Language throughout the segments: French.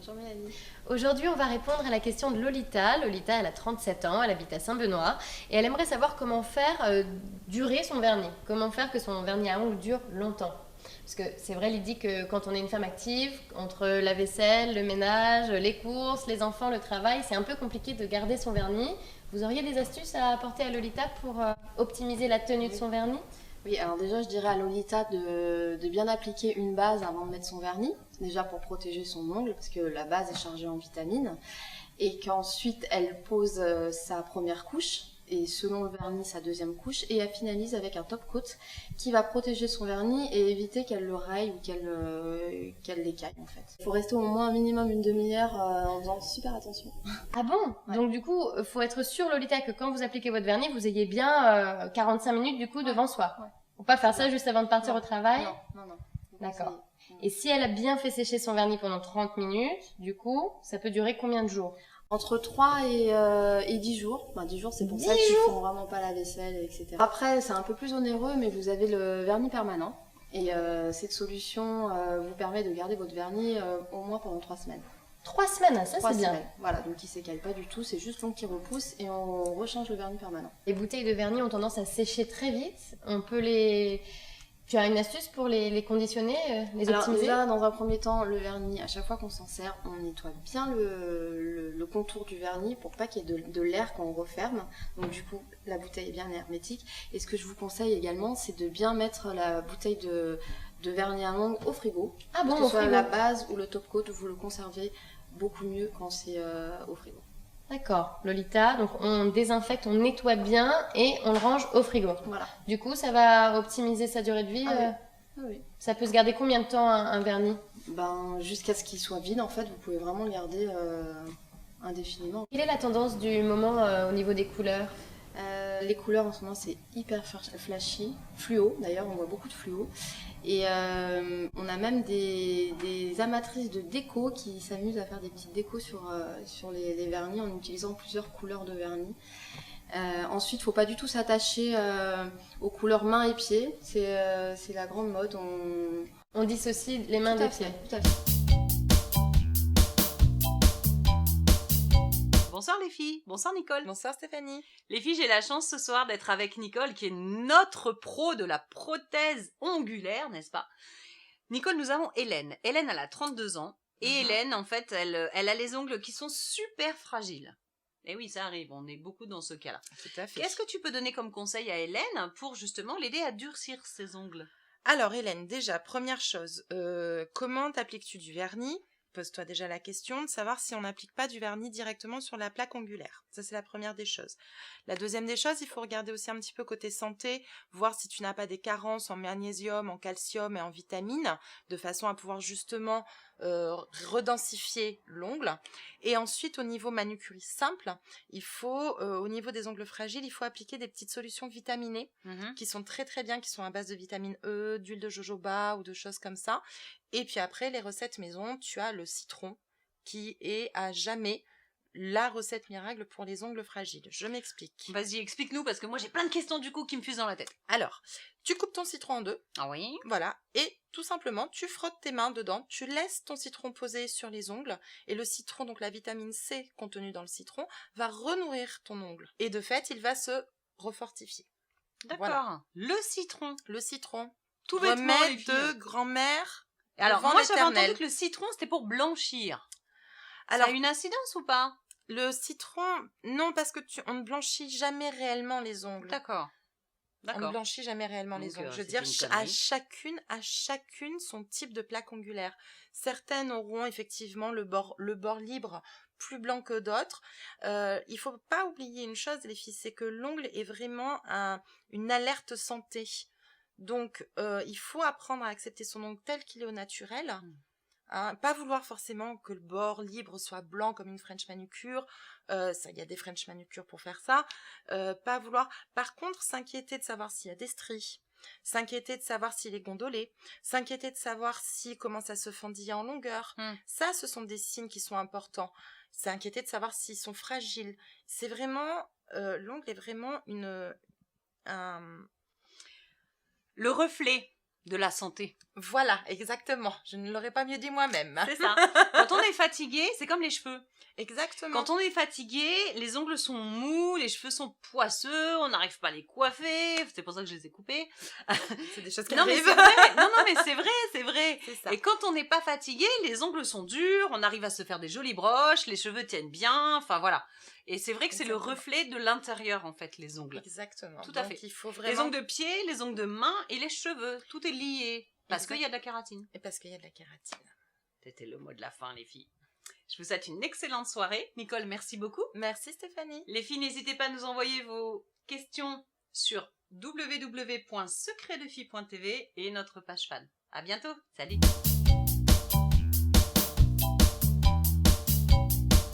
Bonjour Mélanie. Aujourd'hui, on va répondre à la question de Lolita. Lolita, elle a 37 ans, elle habite à Saint-Benoît et elle aimerait savoir comment faire durer son vernis. Comment faire que son vernis à ongles dure longtemps. Parce que c'est vrai, Lydie, que quand on est une femme active, entre la vaisselle, le ménage, les courses, les enfants, le travail, c'est un peu compliqué de garder son vernis. Vous auriez des astuces à apporter à Lolita pour optimiser la tenue de son vernis? Oui, alors déjà, je dirais à Lolita de bien appliquer une base avant de mettre son vernis. Déjà pour protéger son ongle, parce que la base est chargée en vitamines. Et qu'ensuite, elle pose sa première couche, et selon le vernis, sa deuxième couche. Et elle finalise avec un top coat qui va protéger son vernis et éviter qu'elle le raille ou qu'elle l'écaille, en fait. Il faut rester au moins un minimum une demi-heure en faisant super attention. Ah bon? Ouais. Donc du coup, faut être sûr, Lolita, que quand vous appliquez votre vernis, vous ayez bien 45 minutes du coup devant soi. Ouais. Faut pas faire ça juste avant de partir Non. au travail. Non. D'accord. C'est- Et si elle a bien fait sécher son vernis pendant 30 minutes, du coup, ça peut durer combien de jours? Entre 3 et 10 jours. 10 jours, c'est pour 10 ça qu'ils jours font vraiment pas la vaisselle, etc. Après, c'est un peu plus onéreux, mais vous avez le vernis permanent. Et cette solution vous permet de garder votre vernis au moins pendant 3 semaines. 3 semaines, ça 3 c'est bien. semaines. Voilà, donc il s'écaille pas du tout, c'est juste l'ongle qui repousse et on rechange le vernis permanent. Les bouteilles de vernis ont tendance à sécher très vite. On peut les... Tu as une astuce pour les conditionner, les Alors optimiser? déjà, dans un premier temps, le vernis, à chaque fois qu'on s'en sert, on nettoie bien le contour du vernis pour pas qu'il y ait de l'air quand on referme. Donc du coup, la bouteille est bien hermétique. Et ce que je vous conseille également, c'est de bien mettre la bouteille de vernis à ongles au frigo. Ah bon, que au ce soit frigo. la base ou le top coat, vous le conservez beaucoup mieux quand c'est au frigo. D'accord, Lolita. Donc on désinfecte, on nettoie bien et on le range au frigo. Voilà. Du coup, ça va optimiser sa durée de vie. Oui. Ça peut se garder combien de temps un vernis? Jusqu'à ce qu'il soit vide, en fait, vous pouvez vraiment le garder indéfiniment. Quelle est la tendance du moment au niveau des couleurs? Les couleurs en ce moment c'est hyper flashy, fluo d'ailleurs, on voit beaucoup de fluo. Et on a même des amatrices de déco qui s'amusent à faire des petites décos sur les vernis en utilisant plusieurs couleurs de vernis. Ensuite, il ne faut pas du tout s'attacher aux couleurs mains et pieds, c'est la grande mode. On dissocie les mains des pieds. Tout à fait. Bonsoir les filles, bonsoir Nicole. Bonsoir Stéphanie. Les filles, j'ai la chance ce soir d'être avec Nicole qui est notre pro de la prothèse ongulaire, n'est-ce pas? Nicole, nous avons Hélène. Hélène, elle a 32 ans et Hélène, en fait, elle a les ongles qui sont super fragiles. Et oui, ça arrive, on est beaucoup dans ce cas-là. Tout à fait. Qu'est-ce que tu peux donner comme conseil à Hélène pour justement l'aider à durcir ses ongles? Alors Hélène, déjà, première chose, comment t'appliques-tu du vernis? Pose-toi déjà la question de savoir si on n'applique pas du vernis directement sur la plaque ongulaire. Ça, c'est la première des choses. La deuxième des choses, il faut regarder aussi un petit peu côté santé, voir si tu n'as pas des carences en magnésium, en calcium et en vitamines, de façon à pouvoir justement redensifier l'ongle. Et ensuite, au niveau manucurie simple, il faut, au niveau des ongles fragiles, il faut appliquer des petites solutions vitaminées qui sont très très bien, qui sont à base de vitamine E, d'huile de jojoba ou de choses comme ça. Et puis après, les recettes maison, tu as le citron qui est à jamais la recette miracle pour les ongles fragiles. Je m'explique. Vas-y, explique-nous parce que moi j'ai plein de questions du coup qui me fusent dans la tête. Alors, tu coupes ton citron en deux. Ah oui? Voilà. Et tout simplement, tu frottes tes mains dedans. Tu laisses ton citron poser sur les ongles. Et le citron, donc la vitamine C contenue dans le citron, va renourrir ton ongle. Et de fait, il va se refortifier. D'accord. Voilà. Le citron. Le citron. Tout bêtement, les Remède filles. de grand-mère. Alors, devant moi j'avais l'éternel. entendu que le citron c'était pour blanchir. Alors, ça a une incidence ou pas? le citron, non, parce que on ne blanchit jamais réellement les ongles. D'accord. On ne blanchit jamais réellement les Donc, ongles. Je veux c'est dire, une à connerie. chacune son type de plaque ongulaire. Certaines auront effectivement le bord libre plus blanc que d'autres. Il faut pas oublier une chose, les filles, c'est que l'ongle est vraiment une alerte santé. Donc, il faut apprendre à accepter son ongle tel qu'il est au naturel. Hein, pas vouloir forcément que le bord libre soit blanc comme une French manucure. Ça, il y a des French manucures pour faire ça. Pas vouloir. Par contre, s'inquiéter de savoir s'il y a des stries, s'inquiéter de savoir s'il est gondolé, s'inquiéter de savoir s'il commence à se fendiller en longueur. Ça, ce sont des signes qui sont importants. S'inquiéter de savoir s'ils sont fragiles. C'est vraiment l'ongle est vraiment Le reflet de la santé. Voilà, exactement. Je ne l'aurais pas mieux dit moi-même. C'est ça. Quand on est fatigué, c'est comme les cheveux. Exactement. Quand on est fatigué, les ongles sont mous, les cheveux sont poisseux, on n'arrive pas à les coiffer. C'est pour ça que je les ai coupés. C'est des choses qui Non mais arrivent. c'est vrai. Non mais c'est vrai, c'est vrai. C'est ça. Et quand on n'est pas fatigué, les ongles sont durs, on arrive à se faire des jolies broches, les cheveux tiennent bien, enfin voilà. Et c'est vrai que c'est le Exactement. reflet de l'intérieur en fait, les ongles. Exactement. Tout à Donc, fait. il faut Les vraiment... ongles de pied, les ongles de main et les cheveux, tout est lié. Parce Exact. qu'il y a de la kératine. Et parce qu'il y a de la kératine. C'était le mot de la fin, les filles. Je vous souhaite une excellente soirée. Nicole, merci beaucoup. Merci Stéphanie. Les filles, n'hésitez pas à nous envoyer vos questions sur www.secretdefilles.tv et notre page fan. À bientôt. Salut.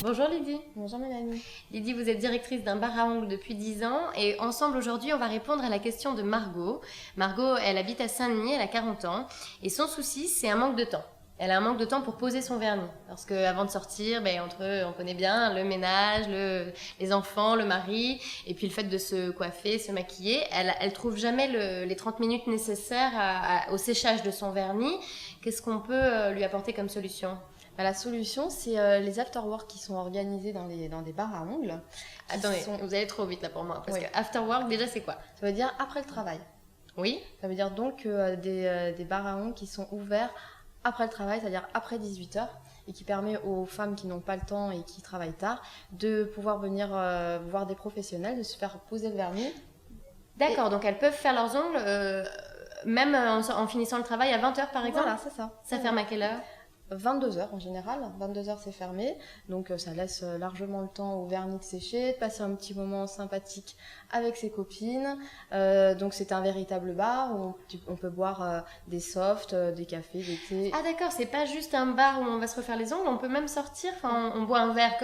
Bonjour Lydie. Bonjour Mélanie. Lydie, vous êtes directrice d'un bar à ongles depuis 10 ans et ensemble aujourd'hui on va répondre à la question de Margot. Margot, elle habite à Saint-Denis, elle a 40 ans et son souci c'est un manque de temps. Elle a un manque de temps pour poser son vernis parce qu'avant de sortir, on connaît bien le ménage, les enfants, le mari et puis le fait de se coiffer, se maquiller. Elle trouve jamais les 30 minutes nécessaires au séchage de son vernis. Qu'est-ce qu'on peut lui apporter comme solution ? La solution, c'est les after-work qui sont organisés dans des bars à ongles. Attendez, vous allez trop vite là pour moi. Parce Oui. que after work, déjà, c'est quoi ? Ça veut dire après le travail. Oui. Ça veut dire donc des bars à ongles qui sont ouverts après le travail, c'est-à-dire après 18h, et qui permet aux femmes qui n'ont pas le temps et qui travaillent tard de pouvoir venir voir des professionnels, de se faire poser le vernis. D'accord, donc elles peuvent faire leurs ongles même en finissant le travail à 20h par exemple ? Voilà, c'est ça. Ça ferme à quelle heure ? 22h en général, 22h c'est fermé, donc ça laisse largement le temps au vernis de sécher, de passer un petit moment sympathique avec ses copines. Donc c'est un véritable bar où on peut boire des softs, des cafés, des thés. Ah d'accord, c'est pas juste un bar où on va se refaire les ongles, on peut même sortir, enfin on boit un verre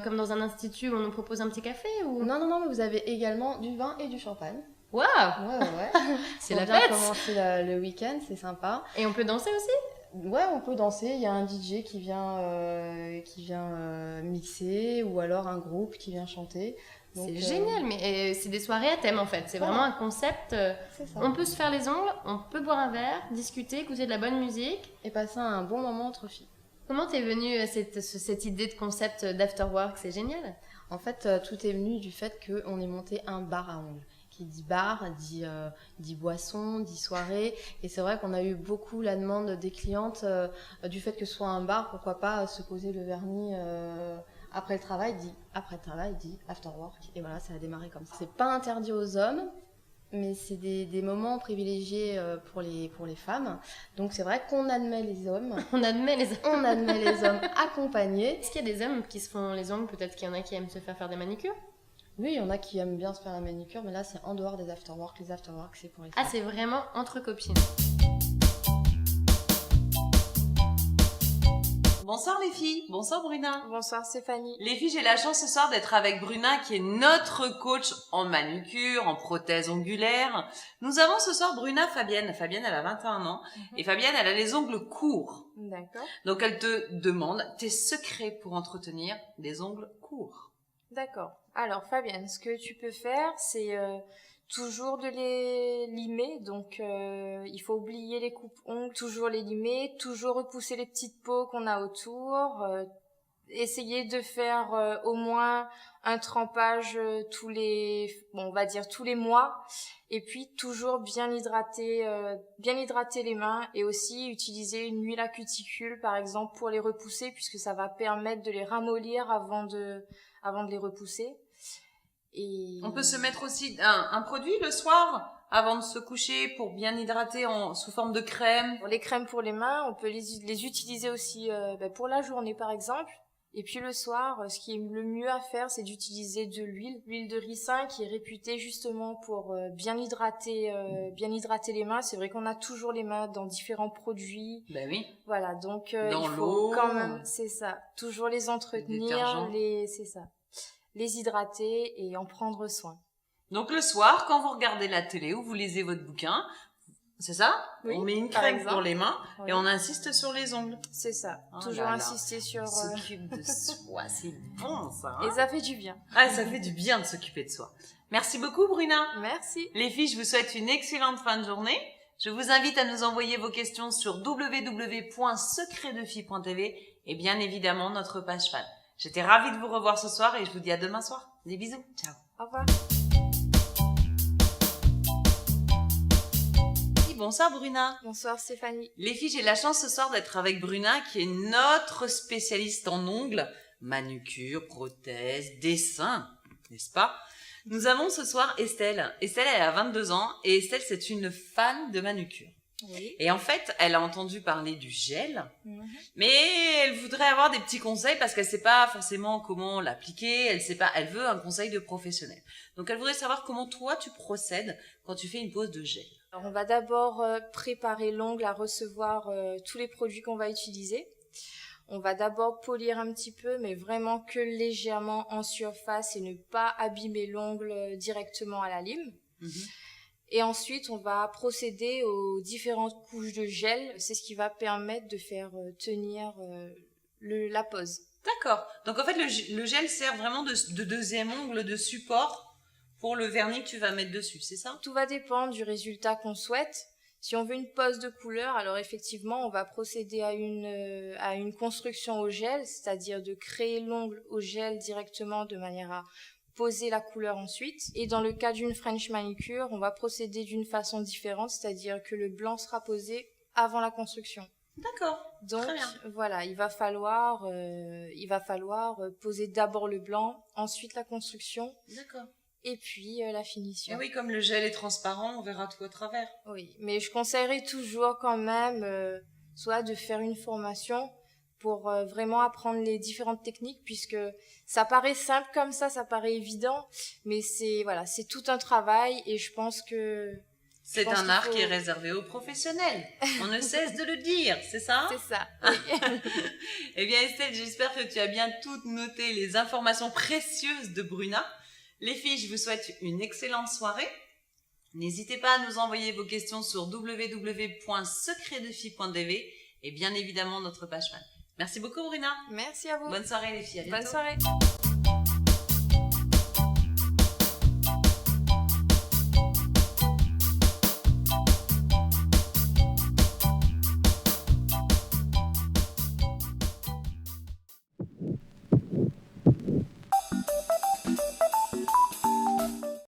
comme dans un institut où on nous propose un petit café ou... Non, mais vous avez également du vin et du champagne. Waouh, Ouais. c'est Pour la bien fête. commencer le week-end, c'est sympa. Et on peut danser aussi ? Ouais, on peut danser. Il y a un DJ qui vient mixer ou alors un groupe qui vient chanter. Donc, C'est génial, mais c'est des soirées à thème en fait. C'est Voilà. vraiment un concept. C'est ça. On peut se faire les ongles, on peut boire un verre, discuter, écouter de la bonne musique. Et passer un bon moment entre filles. Comment t'es venue cette idée de concept d'afterwork ? C'est génial. En fait, tout est venu du fait qu'on ait monté un bar à ongles. Qui dit bar, dit boisson, dit soirée. Et c'est vrai qu'on a eu beaucoup la demande des clientes du fait que ce soit un bar, pourquoi pas se poser le vernis après le travail, dit after work. Et voilà, ça a démarré comme ça. C'est pas interdit aux hommes, mais c'est des moments privilégiés pour les femmes. Donc c'est vrai qu'on admet les hommes. On admet les... On admet les hommes accompagnés. Est-ce qu'il y a des hommes qui se font les ongles ? Peut-être qu'il y en a qui aiment se faire des manicures ? Oui, il y en a qui aiment bien se faire la manicure, mais là c'est en dehors des afterwork. Les afterwork, c'est pour les Ah, femmes. c'est vraiment entre copines. Bonsoir les filles. Bonsoir Bruna. Bonsoir Stéphanie. Les filles, j'ai la chance ce soir d'être avec Bruna qui est notre coach en manucure, en prothèse ongulaire. Nous avons ce soir Bruna Fabienne. Fabienne, elle a 21 ans. Et Fabienne, elle a les ongles courts. D'accord. Donc elle te demande tes secrets pour entretenir des ongles courts. D'accord. Alors Fabienne, ce que tu peux faire, c'est toujours de les limer. Donc il faut oublier les coupes-ongles, toujours les limer, toujours repousser les petites peaux qu'on a autour. Essayer de faire au moins un trempage tous les mois. Et puis toujours bien hydrater les mains et aussi utiliser une huile à cuticule par exemple pour les repousser puisque ça va permettre de les ramollir avant de les repousser. Et On peut se mettre aussi un produit le soir avant de se coucher pour bien hydrater sous forme de crème. pour les crèmes pour les mains, on peut les utiliser aussi pour la journée par exemple. Et puis le soir, ce qui est le mieux à faire, c'est d'utiliser de l'huile de ricin qui est réputée justement pour bien hydrater les mains. C'est vrai qu'on a toujours les mains dans différents produits. Ben oui. Voilà, donc Dans il faut l'eau. quand même, c'est ça, toujours les entretenir, détergents. les hydrater et en prendre soin. Donc le soir, quand vous regardez la télé ou vous lisez votre bouquin, c'est ça ? Oui, On met une par crème exemple. pour les mains Oui. et on insiste sur les ongles. C'est ça, Oh toujours là là. insister sur... On s'occupe de soi, c'est bon ça. Hein Et ça fait du bien. Ah, ça fait du bien de s'occuper de soi. Merci beaucoup Bruna. Merci. Les filles, je vous souhaite une excellente fin de journée. Je vous invite à nous envoyer vos questions sur www.secretdefille.tv et bien évidemment notre page fan. J'étais ravie de vous revoir ce soir et je vous dis à demain soir. Des bisous. Ciao. Au revoir. Bonsoir Bruna. Bonsoir Stéphanie. Les filles, j'ai la chance ce soir d'être avec Bruna qui est notre spécialiste en ongles, manucure, prothèse, dessin, n'est-ce pas? Nous avons ce soir Estelle. Estelle, elle a 22 ans et Estelle, c'est une fan de manucure. Oui. Et en fait, elle a entendu parler du gel, mais elle voudrait avoir des petits conseils parce qu'elle sait pas forcément comment l'appliquer, elle veut un conseil de professionnel. Donc elle voudrait savoir comment toi tu procèdes quand tu fais une pose de gel. Alors, on va d'abord préparer l'ongle à recevoir tous les produits qu'on va utiliser. On va d'abord polir un petit peu, mais vraiment que légèrement en surface et ne pas abîmer l'ongle directement à la lime. Et ensuite, on va procéder aux différentes couches de gel. C'est ce qui va permettre de faire tenir la pose. D'accord. Donc en fait, le gel sert vraiment de deuxième ongle de support pour le vernis que tu vas mettre dessus, c'est ça? Tout va dépendre du résultat qu'on souhaite. Si on veut une pose de couleur, alors effectivement, on va procéder à une construction au gel, c'est-à-dire de créer l'ongle au gel directement de manière à poser la couleur ensuite. Et dans le cas d'une French manicure, on va procéder d'une façon différente, c'est-à-dire que le blanc sera posé avant la construction. D'accord. Donc Très bien. voilà, il va falloir poser d'abord le blanc, ensuite la construction. D'accord. Et puis la finition. Et oui, comme le gel est transparent, on verra tout à travers. Oui, mais je conseillerais toujours quand même soit de faire une formation pour vraiment apprendre les différentes techniques, puisque ça paraît simple comme ça paraît évident, mais c'est tout un travail et je pense que... C'est un art qui est réservé aux professionnels. On ne cesse de le dire, c'est ça? C'est ça, oui. Eh bien Estelle, j'espère que tu as bien toutes noté les informations précieuses de Bruna. Les filles, je vous souhaite une excellente soirée. N'hésitez pas à nous envoyer vos questions sur www.secretdefille.tv et bien évidemment notre page fan. Merci beaucoup Bruna. Merci à vous. Bonne soirée les filles. À bientôt. Bonne soirée.